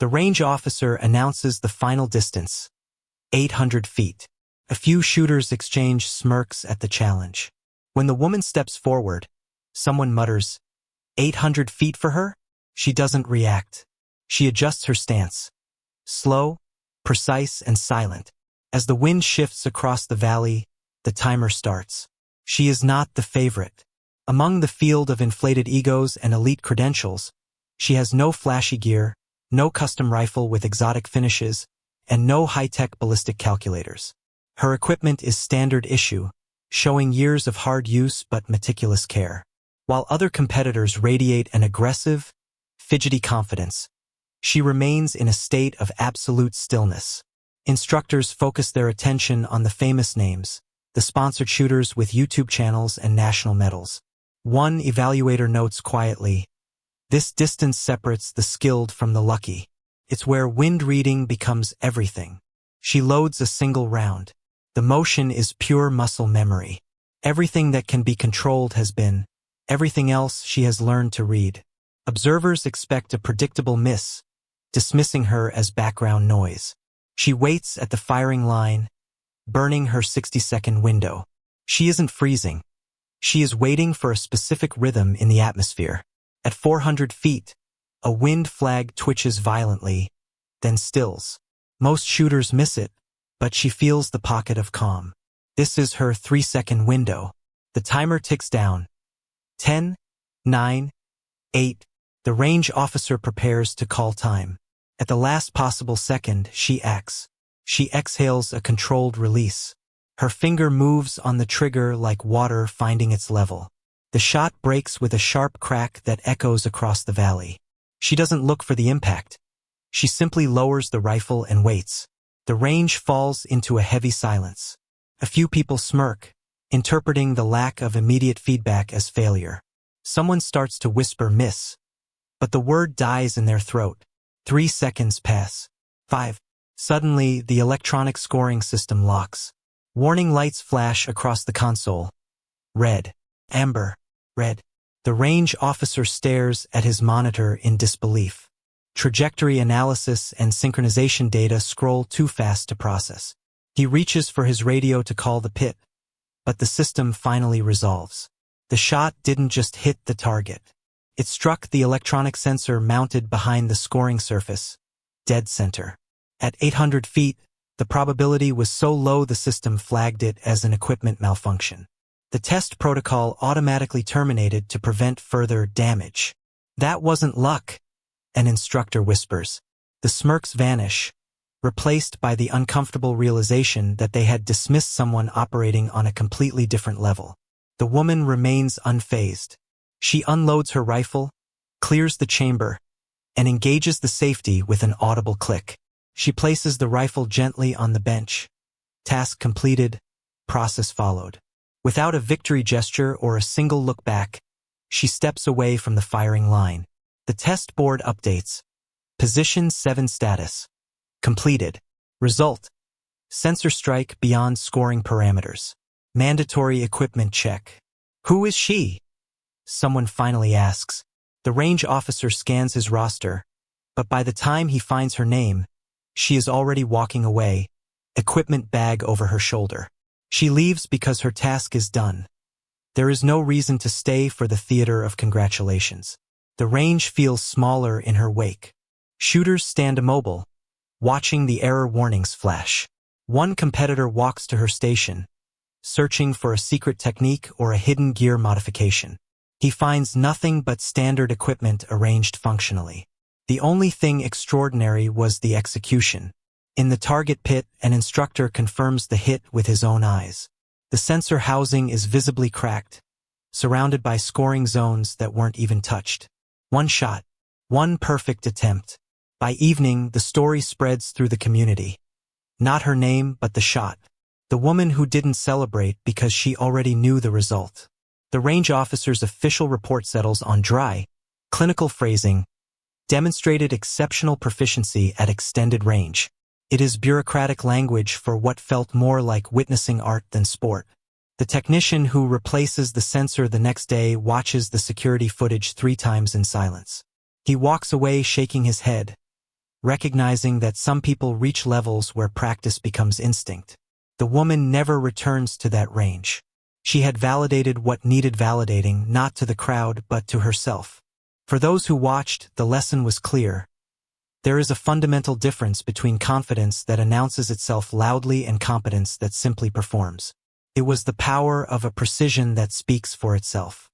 The range officer announces the final distance, 800 feet. A few shooters exchange smirks at the challenge. When the woman steps forward, someone mutters, 800 feet for her? She doesn't react. She adjusts her stance. Slow, precise, and silent. As the wind shifts across the valley, the timer starts. She is not the favorite. Among the field of inflated egos and elite credentials, she has no flashy gear, no custom rifle with exotic finishes, and no high-tech ballistic calculators. Her equipment is standard issue, showing years of hard use but meticulous care. While other competitors radiate an aggressive, fidgety confidence, she remains in a state of absolute stillness. Instructors focus their attention on the famous names, the sponsored shooters with YouTube channels and national medals. One evaluator notes quietly, "This distance separates the skilled from the lucky. It's where wind reading becomes everything." She loads a single round. The motion is pure muscle memory. Everything that can be controlled has been. Everything else she has learned to read. Observers expect a predictable miss, dismissing her as background noise. She waits at the firing line, burning her 60-second window. She isn't freezing. She is waiting for a specific rhythm in the atmosphere. At 400 feet, a wind flag twitches violently, then stills. Most shooters miss it, but she feels the pocket of calm. This is her 3-second window. The timer ticks down. 10, 9, 8. The range officer prepares to call time. At the last possible second, she acts. She exhales a controlled release. Her finger moves on the trigger like water finding its level. The shot breaks with a sharp crack that echoes across the valley. She doesn't look for the impact. She simply lowers the rifle and waits. The range falls into a heavy silence. A few people smirk, interpreting the lack of immediate feedback as failure. Someone starts to whisper miss, but the word dies in their throat. 3 seconds pass. 5. Suddenly, the electronic scoring system locks. Warning lights flash across the console. Red. Amber. Red. The range officer stares at his monitor in disbelief. Trajectory analysis and synchronization data scroll too fast to process. He reaches for his radio to call the pit, but the system finally resolves. The shot didn't just hit the target. It struck the electronic sensor mounted behind the scoring surface, dead center. At 800 feet, the probability was so low the system flagged it as an equipment malfunction. The test protocol automatically terminated to prevent further damage. That wasn't luck, an instructor whispers. The smirks vanish, replaced by the uncomfortable realization that they had dismissed someone operating on a completely different level. The woman remains unfazed. She unloads her rifle, clears the chamber, and engages the safety with an audible click. She places the rifle gently on the bench. Task completed, process followed. Without a victory gesture or a single look back, she steps away from the firing line. The test board updates. Position 7 status. Completed. Result. Sensor strike beyond scoring parameters. Mandatory equipment check. Who is she? Someone finally asks. The range officer scans his roster, but by the time he finds her name, she is already walking away, equipment bag over her shoulder. She leaves because her task is done. There is no reason to stay for the theater of congratulations. The range feels smaller in her wake. Shooters stand immobile, watching the error warnings flash. One competitor walks to her station, searching for a secret technique or a hidden gear modification. He finds nothing but standard equipment arranged functionally. The only thing extraordinary was the execution. In the target pit, an instructor confirms the hit with his own eyes. The sensor housing is visibly cracked, surrounded by scoring zones that weren't even touched. One shot, one perfect attempt. By evening, the story spreads through the community. Not her name, but the shot. The woman who didn't celebrate because she already knew the result. The range officer's official report settles on dry, clinical phrasing, demonstrated exceptional proficiency at extended range. It is bureaucratic language for what felt more like witnessing art than sport. The technician who replaces the sensor the next day watches the security footage 3 times in silence. He walks away shaking his head, recognizing that some people reach levels where practice becomes instinct. The woman never returns to that range. She had validated what needed validating, not to the crowd, but to herself. For those who watched, the lesson was clear. There is a fundamental difference between confidence that announces itself loudly and competence that simply performs. It was the power of a precision that speaks for itself.